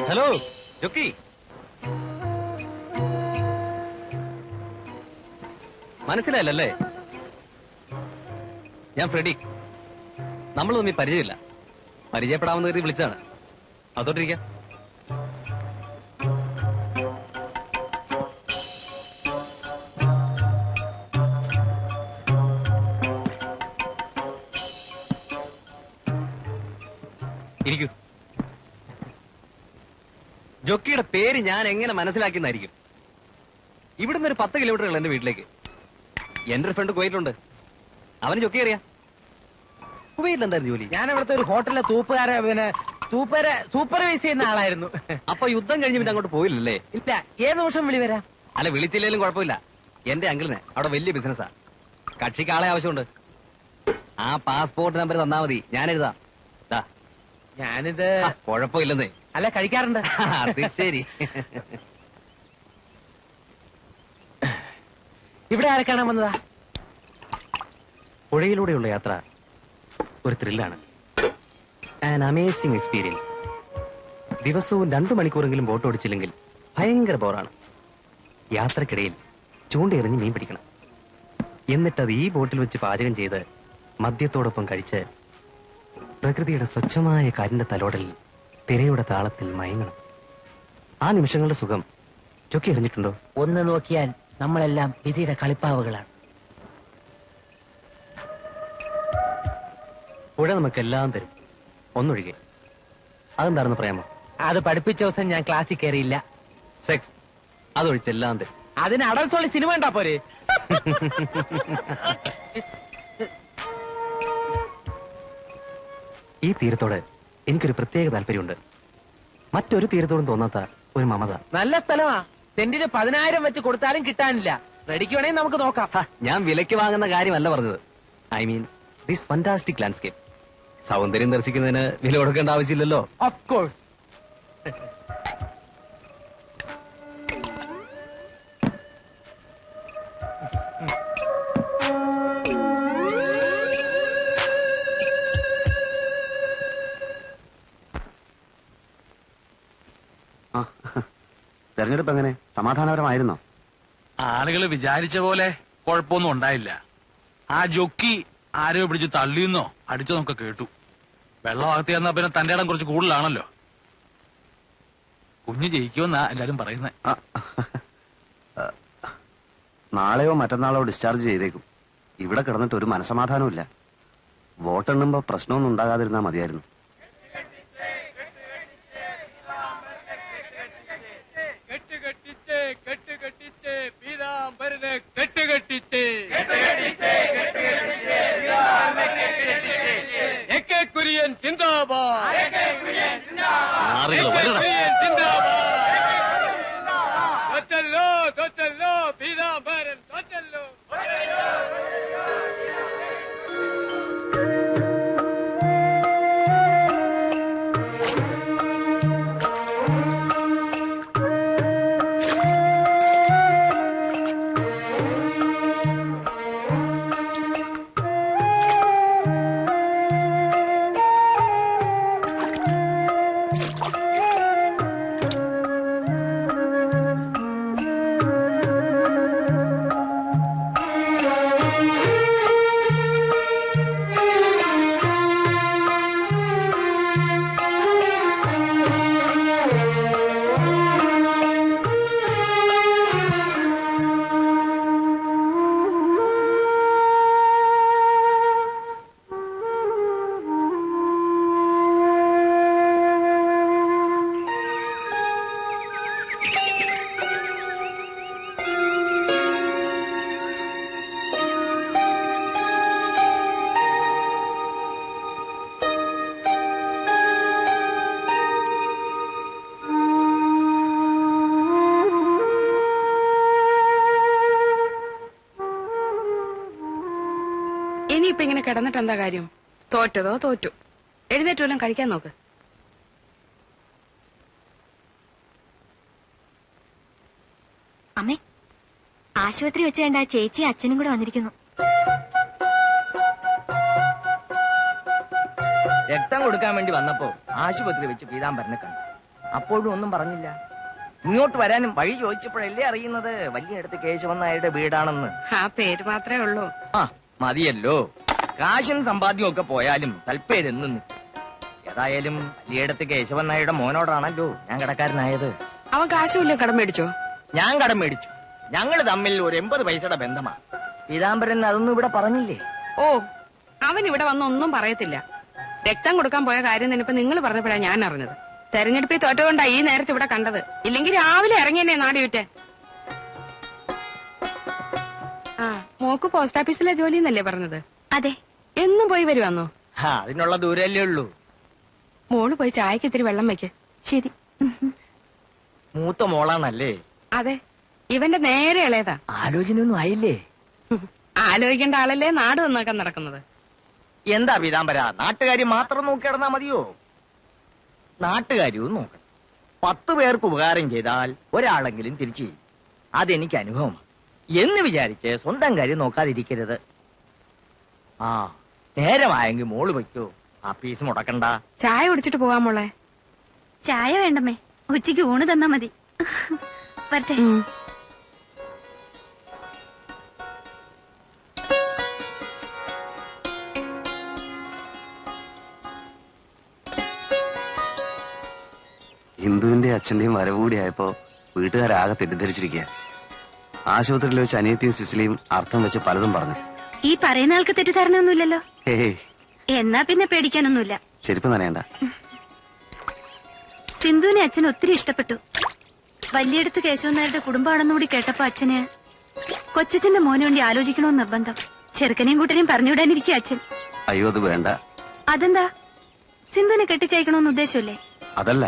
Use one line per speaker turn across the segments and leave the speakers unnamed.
Hello jockey, മനസ്സിലായല്ലേ? ഞാൻ Freddy. നമ്മൾ തമ്മിൽ പരിചയമില്ല, പരിചയപ്പെടാമെന്ന് കരുതി വിളിച്ചാണ്. അതോട്ടിരിക്കാം. ഇരിക്കൂ. ജോക്കിയുടെ പേര് ഞാൻ എങ്ങനെ മനസ്സിലാക്കിയെന്നായിരിക്കും. ഇവിടുന്ന് ഒരു 10 കിലോമീറ്ററുകൾ എന്റെ വീട്ടിലേക്ക്. എന്റെ ഒരു ഫ്രണ്ട് കുവൈറ്റിലുണ്ട്, അവന് ജോക്കി അറിയാം. കുവൈറ്റിൽ എന്തായിരുന്നു ജോലി?
ഞാൻ ഇവിടുത്തെ ഒരു ഹോട്ടലിലെ സൂപ്പർവൈസ് ചെയ്യുന്ന ആളായിരുന്നു.
അപ്പൊ യുദ്ധം കഴിഞ്ഞ് പിന്നെ അങ്ങോട്ട് പോയില്ലല്ലേ?
ഇല്ല, ഏത് നിമിഷം വിളി വരാം.
അല്ല, വിളിച്ചില്ലേലും കുഴപ്പമില്ല. എന്റെ അങ്കിളിന് അവിടെ വലിയ ബിസിനസ്സാ. കക്ഷിക്ക് ആളെ ആവശ്യമുണ്ട്. ആ പാസ്പോർട്ട് നമ്പർ തന്നാ മതി, ഞാൻ എഴുതാം.
ഞാനിത്
കുഴപ്പമില്ലെന്നേ.
അല്ല, കഴിക്കാറുണ്ട്.
അത് ശരി.
ഇവിടെ ആരെ കാണാൻ വന്നതാ?
പുഴയിലൂടെയുള്ള യാത്ര ഒരു ത്രില്ലാണ്, ആൻ അമേസിംഗ് എക്സ്പീരിയൻസ്. ദിവസവും 2 മണിക്കൂറെങ്കിലും ബോട്ട് ഓടിച്ചില്ലെങ്കിൽ ഭയങ്കര ബോറാണ്. യാത്രക്കിടയിൽ ചൂണ്ടയെറിഞ്ഞ് മീൻ പിടിക്കണം. എന്നിട്ടത് ഈ ബോട്ടിൽ വെച്ച് പാചകം ചെയ്ത് മദ്യത്തോടൊപ്പം കഴിച്ച് പ്രകൃതിയുടെ സ്വച്ഛമായ കാറ്റിന്റെ തലോടലിൽ തിരയുടെ താളത്തിൽ മയങ്ങണം. ആ നിമിഷങ്ങളുടെ സുഖം ചൊക്കി എറിഞ്ഞിട്ടുണ്ടോ?
ഒന്ന് നോക്കിയാൽ നമ്മളെല്ലാം വിധിയുടെ കളിപ്പാവുകളാണ്.
പുഴ നമുക്കെല്ലാം തരും, ഒന്നൊഴികെ. അതെന്താണെന്ന് പറയാമോ?
അത് പഠിപ്പിച്ച ദിവസം ഞാൻ ക്ലാസ്സിൽ കയറിയില്ല.
സെക്സ് അതൊഴിച്ചെല്ലാം തരും.
അതിന് അടൽസോളി സിനിമ ഉണ്ടാ പോരെ?
ഈ തീരത്തോട് എനിക്കൊരു പ്രത്യേക താല്പര്യമുണ്ട്. മറ്റൊരു തീരത്തോടും തോന്നാത്ത ഒരു മമത.
നല്ല സ്ഥലമാ. സെന്റിന് 10,000 വെച്ച് കൊടുത്താലും കിട്ടാനില്ല. റെഡിക്ക് വേണമെങ്കിൽ നമുക്ക് നോക്കാം.
ഞാൻ വിലയ്ക്ക് വാങ്ങുന്ന കാര്യമല്ല പറഞ്ഞത്. I mean this fantastic landscape. സൗന്ദര്യം ദർശിക്കുന്നതിന് വില കൊടുക്കേണ്ട ആവശ്യമില്ലല്ലോ.
Of course.
തെരഞ്ഞെടുപ്പ് എങ്ങനെ, സമാധാനപരമായിരുന്നോ?
ആളുകൾ വിചാരിച്ച പോലെ കുഴപ്പമൊന്നും ഉണ്ടായില്ല. ആ ജൊക്കി ആരോ പിടിച്ച് തള്ളിയെന്നോ അടിച്ചതൊക്കെ കേട്ടു. വെള്ളമാകത്തി എന്നാ പിന്നെ തന്റെ ഇടം കുറച്ച് കൂടുതലാണല്ലോ. കുഞ്ഞ് ജയിക്കുമെന്നാ എല്ലാരും പറയുന്നത്.
നാളെയോ മറ്റന്നാളോ ഡിസ്ചാർജ് ചെയ്തേക്കും. ഇവിടെ കിടന്നിട്ട് ഒരു മനസമാധാനവും ഇല്ല. വോട്ടെണ്ണുമ്പോ പ്രശ്നമൊന്നും ഉണ്ടാകാതിരുന്നാ മതിയായിരുന്നു.
കുര്യൻ സിന്ദാബാദ്, തോറ്റല്ലോ തോറ്റല്ലോ പീതാംബരൻ തോറ്റല്ലോ.
ഇനിയിപ്പൊ ഇങ്ങനെ കിടന്നിട്ട് എന്താ കാര്യം? തോറ്റതോ തോറ്റു. എഴുന്നേറ്റ് വല്ലതും കഴിക്കാൻ നോക്ക്.
അമ്മേ, ആശുപത്രി വെച്ച് കണ്ട ചേച്ചി അച്ഛനും കൂടെ വന്നിരിക്കുന്നു.
രക്തം കൊടുക്കാൻ വേണ്ടി വന്നപ്പോ ആശുപത്രി വെച്ച് പീതാംബരനെ കണ്ടു.
അപ്പോഴും ഒന്നും പറഞ്ഞില്ല. ഇങ്ങോട്ട് വരാനും വഴി ചോദിച്ചപ്പോഴല്ലേ അറിയുന്നത് വലിയ അടുത്ത് കേശവൻ നായരുടെ വീടാണെന്ന്.
ആ പേര് മാത്രമേ ഉള്ളൂ.
ആ മതിയല്ലോ, കാശും സമ്പാദ്യവും ഒക്കെ പോയാലും തൽപ്പേരെന്നും ഏതായാലും വലിയടത്ത് കേശവൻ നായരുടെ മോനോടാണല്ലോ ഞാൻ കടക്കാരനായത്.
അവൻ കാശുമില്ല കടം മേടിച്ചോ?
ഞാൻ കടം മേടിച്ചു. ഞങ്ങൾ തമ്മിൽ ഒരു 80 പൈസയുടെ ബന്ധമാ. പീതാംബരൻ അതൊന്നും ഇവിടെ പറഞ്ഞില്ലേ?
ഓ, അവൻ ഇവിടെ വന്ന് ഒന്നും പറയത്തില്ല. രക്തം കൊടുക്കാൻ പോയ കാര്യം തന്നെ ഇപ്പൊ നിങ്ങൾ പറഞ്ഞപ്പോഴാണ് ഞാൻ അറിഞ്ഞത്. തെരഞ്ഞെടുപ്പിൽ തോറ്റുകൊണ്ടാ ഈ നേരത്തെ ഇവിടെ കണ്ടത്. ഇല്ലെങ്കിൽ രാവിലെ ഇറങ്ങിയെന്നെ നാടി വിറ്റെ. ആ, മോക്ക് പോസ്റ്റ് ഓഫീസിലെ ജോലി എന്നല്ലേ പറഞ്ഞത്?
അതെ.
എന്നും പോയി വരുവാന്നോ?
അതിനുള്ള ദൂരല്ലേ ഉള്ളൂ.
മോള് പോയി ചായക്ക് ഇത്തിരി വെള്ളം വെക്ക്.
ശരി.
മൂത്ത മോളാണല്ലേ?
അതെ, ഇവന്റെ നേരെ ഇളയതാ.
ആലോചനയൊന്നും ആയില്ലേ?
ആലോചിക്കേണ്ട ആളല്ലേ നാട് നന്നാക്കാൻ നടക്കുന്നത്.
എന്താ പീതാംബര, നാട്ടുകാര്യം മാത്രം നോക്കി കിടന്നാ മതിയോ? നാട്ടുകാര്യവും നോക്കണം. 10 പേർക്ക് ഉപകാരം ചെയ്താൽ ഒരാളെങ്കിലും തിരിച്ചു ചെയ്യും. അതെനിക്ക് അനുഭവമാണ് എന്ന് വിചാരിച്ച് സ്വന്തം കാര്യം നോക്കാതിരിക്കരുത്. ആ, നേരമായെങ്കിൽ മോള് വയ്ക്കോ, ആ പീസ് മുടക്കണ്ട.
ചായ കുടിച്ചിട്ട് പോവാൻ മോളെ.
ചായ വേണ്ടമ്മേ, ഉച്ചയ്ക്ക് ഊണ് തന്നാ മതി. വരട്ടെ.
ഹിന്ദുവിന്റെ അച്ഛന്റെയും വരവ് കൂടിയായപ്പോ വീട്ടുകാരാകെ തെറ്റിദ്ധരിച്ചിരിക്കുക. ആശുപത്രിയിൽ വെച്ച് അനിയത്തിയും സിസിലിയും അർത്ഥം വെച്ച് പലതും പറഞ്ഞു.
ഈ പറയുന്ന ആൾക്ക് തെറ്റിദ്ധാരണയൊന്നുമില്ലല്ലോ.
ഹേ,
എന്നാ പിന്നെ പേടിക്കാനൊന്നുമില്ല.
ചെരുപ്പ് നനയണ്ട.
സിന്ധുവിനെ അച്ഛൻ ഒത്തിരി ഇഷ്ടപ്പെട്ടു. വലിയടത്ത് കേശവൻ നായരുടെ കുടുംബമാണെന്ന് കൂടി കേട്ടപ്പോ അച്ഛന് കൊച്ചച്ഛന്റെ മോനെ വേണ്ടി ആലോചിക്കണമെന്ന് നിർബന്ധം. ചെറുക്കനെയും കൂട്ടരെയും പറഞ്ഞുവിടാനിരിക്കുക അച്ഛൻ.
അയ്യോ, അത് വേണ്ട.
അതെന്താ? സിന്ധുവിനെ കെട്ടിച്ചയക്കണമെന്ന് ഉദ്ദേശമല്ലേ?
അതല്ല,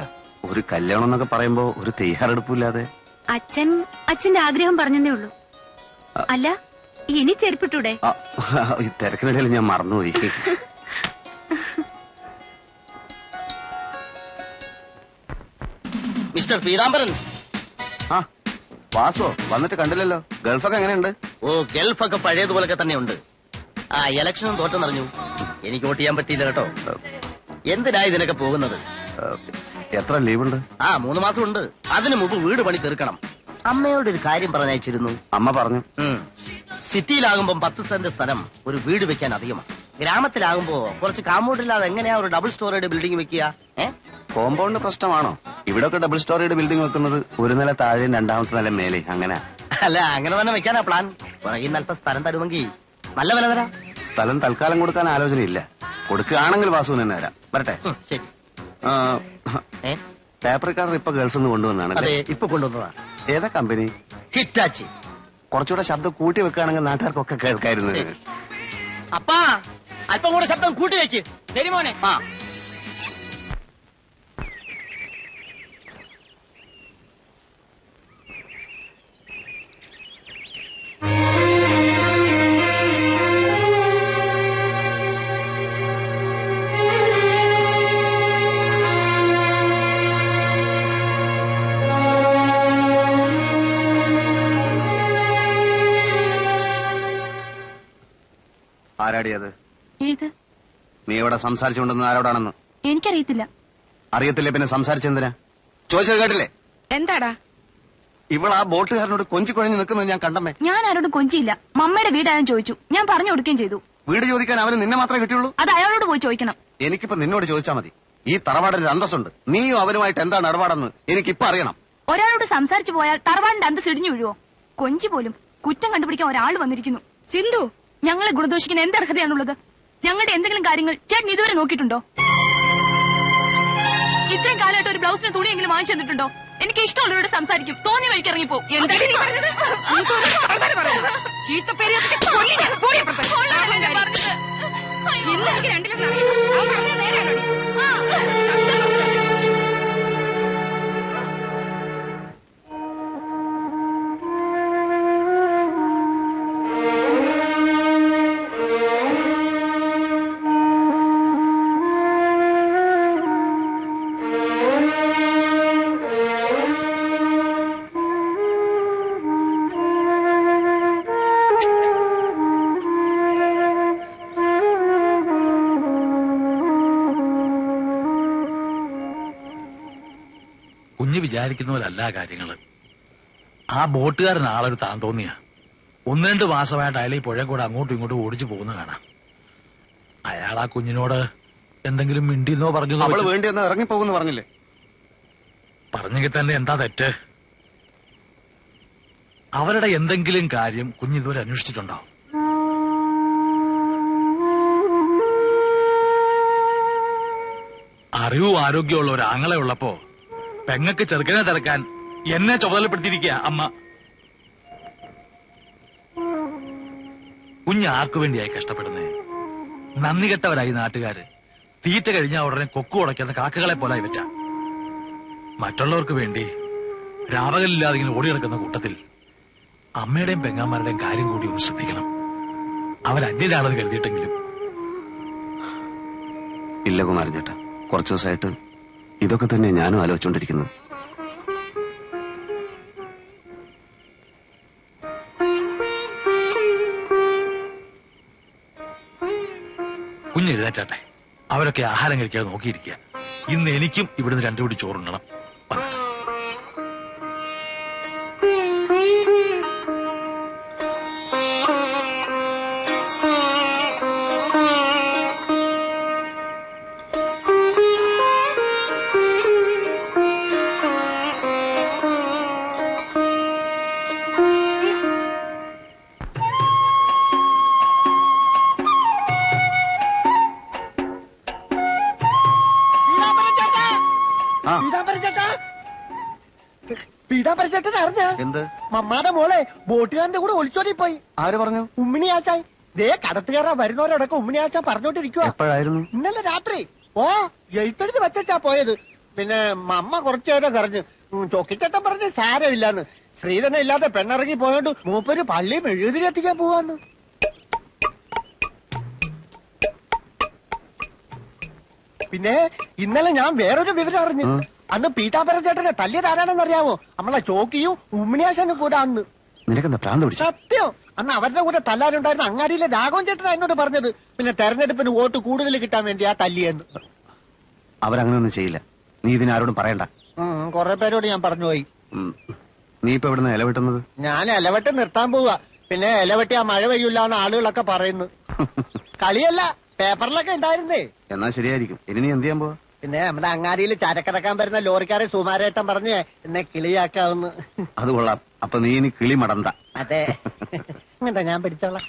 ഒരു കല്യാണം എന്നൊക്കെ പറയുമ്പോ ഒരു തയ്യാറെടുപ്പില്ലാതെ.
അച്ഛന്റെ ആഗ്രഹം പറഞ്ഞതേ ഉള്ളൂ. അല്ല, ഇനി ചെരുപ്പിട്ടൂടെ?
ഈ തിരക്കിനിടയിൽ ഞാൻ മറന്നുപോയി.
മിസ്റ്റർ പീതാംബരൻ.
ആ, വാസോ വന്നിട്ട് കണ്ടില്ലല്ലോ. ഗൾഫൊക്കെ എങ്ങനെയുണ്ട്?
ഓ, ഗൾഫൊക്കെ പഴയതുപോലൊക്കെ തന്നെയുണ്ട്. ആ, ഇലക്ഷനും തോറ്റെന്നറിഞ്ഞു. എനിക്ക് വോട്ട് ചെയ്യാൻ പറ്റിയില്ല കേട്ടോ. എന്തിനാ ഇതിനൊക്കെ പോകുന്നത്?
എത്ര ലീവുണ്ട്?
3 മാസം ഉണ്ട്. അതിനു മുമ്പ് വീട് പണി തീർക്കണം. അമ്മയോട് ഒരു കാര്യം പറഞ്ഞയച്ചിരുന്നു.
അമ്മ പറഞ്ഞു.
സിറ്റിയിലാകുമ്പോ 10 സെന്റ് സ്ഥലം ഒരു വീട് വെക്കാൻ അധികമാണ്. ഗ്രാമത്തിലാകുമ്പോ കുറച്ച് കാമ്പൗണ്ടില്ലാതെ എങ്ങനെയാ ഒരു ഡബിൾ സ്റ്റോറിയുടെ ബിൽഡിംഗ് വെക്കുക?
കോമ്പൗണ്ട് പ്രശ്നമാണോ? ഇവിടൊക്കെ ഡബിൾ സ്റ്റോറിയുടെ ബിൽഡിംഗ് വെക്കുന്നത് ഒരു നില താഴെയും 2ാമത്തെ നില മേലെ, അങ്ങനെ.
അല്ല, അങ്ങനെ തന്നെ വെക്കാനാ പ്ലാൻ. പുറകിൽ അല്പം സ്ഥലം തരുമെങ്കിൽ നല്ല വില തരാം.
സ്ഥലം തൽക്കാലം കൊടുക്കാൻ ആലോചനയില്ല. കൊടുക്കുകയാണെങ്കിൽ വാസുവിന് തന്നെ തരാം. വരട്ടെ.
ശരി.
പേപ്പർ കാർഡർ ഇപ്പൊ ഗൾഫിൽ നിന്ന് കൊണ്ടുവന്നാണ്.
അതെ, ഇപ്പൊ കൊണ്ടുവന്നതാ.
ഏതാ കമ്പനി?
ഹിറ്റാച്ചി.
കുറച്ചുകൂടെ ശബ്ദം കൂട്ടി വെക്കുകയാണെങ്കിൽ നാട്ടുകാർക്കൊക്കെ കേൾക്കായിരുന്നു.
അപ്പാ, അല്പം കൂടെ ശബ്ദം കൂട്ടി വെക്ക്. ശരി മോനെ. ആ,
ആരാടിയത്?
ഏത്?
നീ ഇവിടെ സംസാരിച്ചുകൊണ്ടെന്ന് ആരോടാണെന്ന്
എനിക്കറിയത്തില്ല.
അറിയത്തില്ലേ പിന്നെ സംസാരിച്ചെന്തിനാ? ചോദിച്ചത് കേട്ടില്ലേ?
എന്താടാ?
ഇവൾ ആ ബോട്ടുകാരനോട് കൊഞ്ചിക്കൊഴഞ്ഞ് നിൽക്കുന്നത് ഞാൻ കണ്ടമ്മേ.
ഞാൻ ആരോടും കൊഞ്ചിയില്ല. മമ്മയുടെ വീടാരും ചോദിച്ചു, ഞാൻ പറഞ്ഞു കൊടുക്കുകയും ചെയ്തു.
വീട് ചോദിക്കാൻ അവന് നിന്നെ മാത്രമേ കിട്ടിയുള്ളൂ?
അത് അയാളോട് പോയി ചോദിക്കണം.
എനിക്കിപ്പോ നിന്നോട് ചോദിച്ചാൽ മതി. ഈ തറവാടിന് ഒരു അന്തസ്സുണ്ട്. നീയും അവനുമായിട്ട് എന്താണ് ഇടപാടെന്ന് എനിക്കിപ്പോ അറിയണം.
ഒരാളോട് സംസാരിച്ചു പോയാൽ തറവാടിന്റെ അന്തസ് ഇടിഞ്ഞു വീഴുവോ? കൊഞ്ചി പോലും കുറ്റം കണ്ടുപിടിക്കാൻ ഒരാൾ വന്നിരിക്കുന്നു.
സിന്ധു,
ഞങ്ങളെ ഗുണദോഷിക്കുന്ന എന്ത് അർഹതയാണുള്ളത്? ഞങ്ങളുടെ എന്തെങ്കിലും കാര്യങ്ങൾ ചേട്ടൻ ഇതുവരെ നോക്കിയിട്ടുണ്ടോ? ഇത്രയും കാലമായിട്ട് ഒരു ബ്ലൗസിന് തുണിയെങ്കിലും വാങ്ങിച്ചു തന്നിട്ടുണ്ടോ? എനിക്ക് ഇഷ്ടമുള്ളവരോട് സംസാരിക്കും, തോന്നി വഴിക്ക് ഇറങ്ങിപ്പോ.
കുഞ്ഞ് വിചാരിക്കുന്ന പോലല്ല കാര്യങ്ങള്. ആ ബോട്ടുകാരൻ ആളൊരു താൻ തോന്നിയ 1-2 മാസമായിട്ട് അയാൾ ഈ പുഴ കൂടെ അങ്ങോട്ടും ഇങ്ങോട്ടും ഓടിച്ചു പോകുന്ന കാണാം. അയാൾ ആ കുഞ്ഞിനോട് എന്തെങ്കിലും മിണ്ടിന്നോ പറഞ്ഞോ
അവള് വേണ്ടിയെന്ന് ഇറങ്ങിപ്പോകുന്നു പറഞ്ഞില്ലേ?
പറഞ്ഞെങ്കിൽ തന്നെ എന്താ തെറ്റ്? അവരുടെ എന്തെങ്കിലും കാര്യം കുഞ്ഞിതുവരെ അന്വേഷിച്ചിട്ടുണ്ടോ? അറിവും ആരോഗ്യമുള്ള ഒരു ആങ്ങളെ ഉള്ളപ്പോ പെങ്ങക്ക് ചെറുക്കനെ തിരക്കാൻ എന്നെ ചുമതലപ്പെടുത്തിയിരിക്കുക അമ്മ. കുഞ്ഞ് ആർക്കു വേണ്ടിയായി കഷ്ടപ്പെടുന്നേ? നന്ദി കെട്ടവരായി നാട്ടുകാര്. തീറ്റ കഴിഞ്ഞാൽ ഉടനെ കൊക്കു ഉടയ്ക്കുന്ന കാക്കകളെ പോലായി പറ്റാം. മറ്റുള്ളവർക്ക് വേണ്ടി രാവകലില്ലാതെ ഇങ്ങനെ ഓടി നടക്കുന്ന കൂട്ടത്തിൽ അമ്മയുടെയും പെങ്ങാമാരുടെയും കാര്യം കൂടി ഒന്ന് ശ്രദ്ധിക്കണം. അവരന്യരാണെന്ന് കരുതിയിട്ടെങ്കിലും.
ഇല്ല കുമാരൻ ചേട്ടാ, കുറച്ചു ദിവസമായിട്ട് ഇതൊക്കെ തന്നെ ഞാനും ആലോചിച്ചുകൊണ്ടിരിക്കുന്നത്.
കുഞ്ഞെഴുന്നേറ്റാട്ടെ. അവരൊക്കെ ആഹാരം കഴിക്കാതെ നോക്കിയിരിക്കുക. ഇന്ന് എനിക്കും ഇവിടുന്ന് 2 പിടി ചോറുണ്ണണം.
പീതാപരിച്ചേട്ടൻ അറിഞ്ഞ
എന്ത്?
മമ്മാടെ മോളെ ബോട്ടുകാരന്റെ കൂടെ ഒളിച്ചോടി പോയി.
ആര് പറഞ്ഞു?
ഉമ്മിണി ആശാൻ. ദേ കടത്തുകയറാൻ വരുന്നവരോടൊക്കെ ഉമ്മിണി ആശാൻ പറഞ്ഞോണ്ടിരിക്കുക.
എപ്പോഴായിരുന്നു?
ഇന്നലെ രാത്രി. ഓ, എഴുത്തെഴുതി വെച്ചാ പോയത്. പിന്നെ മമ്മ കുറച്ചേരം കറഞ്ഞു. ചൊക്കിച്ചേട്ടൻ പറഞ്ഞ് സാരമില്ലാന്ന്. ശ്രീധരൻ ഇല്ലാതെ പെണ്ണിറങ്ങി പോയോണ്ട് മൂപ്പര് പള്ളിയും എഴുതിലെത്തിക്കാൻ പോവാന്ന്. പിന്നെ ഇന്നലെ ഞാൻ വേറൊരു വിവരം അറിഞ്ഞു. അന്ന് പീതാംബരം ചേട്ടനെ തല്ലിയതാരാണെന്ന് അറിയാമോ? നമ്മളെ ചോക്കിയും ഉമ്മിണിയാശാനും കൂടെ അന്ന്.
നിനക്കെന്താ പ്രാന്ത് പിടിച്ചു?
സത്യം. അന്ന് അവരുടെ കൂടെ തല്ലാനുണ്ടായിരുന്ന അങ്ങാടിയിലെ രാഘവൻ ചേട്ടനാ എന്നോട് പറഞ്ഞത്. പിന്നെ തെരഞ്ഞെടുപ്പിന് വോട്ട് കൂടുതൽ കിട്ടാൻ വേണ്ടി ആ തല്ലിയെന്ന്.
അവരങ്ങനെ ഒന്നും ചെയ്യില്ല. നീ ഇതിനാരോടും പറയണ്ട.
കുറെ പേരോട് ഞാൻ പറഞ്ഞു പോയി.
നീ ഇപ്പൊ എവിടുന്ന ഇലവെട്ടുന്നത്?
ഞാൻ ഇലവെട്ട് നിർത്താൻ പോവുക. പിന്നെ ഇലവെട്ടി ആ മഴ പെയ്യൂലെന്ന് ആളുകളൊക്കെ പറയുന്നു. കളിയല്ല, പേപ്പറിലൊക്കെ ഉണ്ടായിരുന്നേ.
എന്നാ ശരിയായിരിക്കും. ഇനി നീ എന്ത് ചെയ്യാൻ പോവാ?
പിന്നെ നമ്മുടെ അങ്ങാടിയിൽ ചരക്കിറക്കാൻ വരുന്ന ലോറിക്കാരെ സുമാരേട്ടൻ പറഞ്ഞേ എന്നെ കിളിയാക്കാവുന്നു.
അത് കൊള്ളാം. അപ്പൊ നീ ഇനി കിളി മടണ്ട.
അതെ. എന്താ ഞാൻ പിടിച്ചോളാം.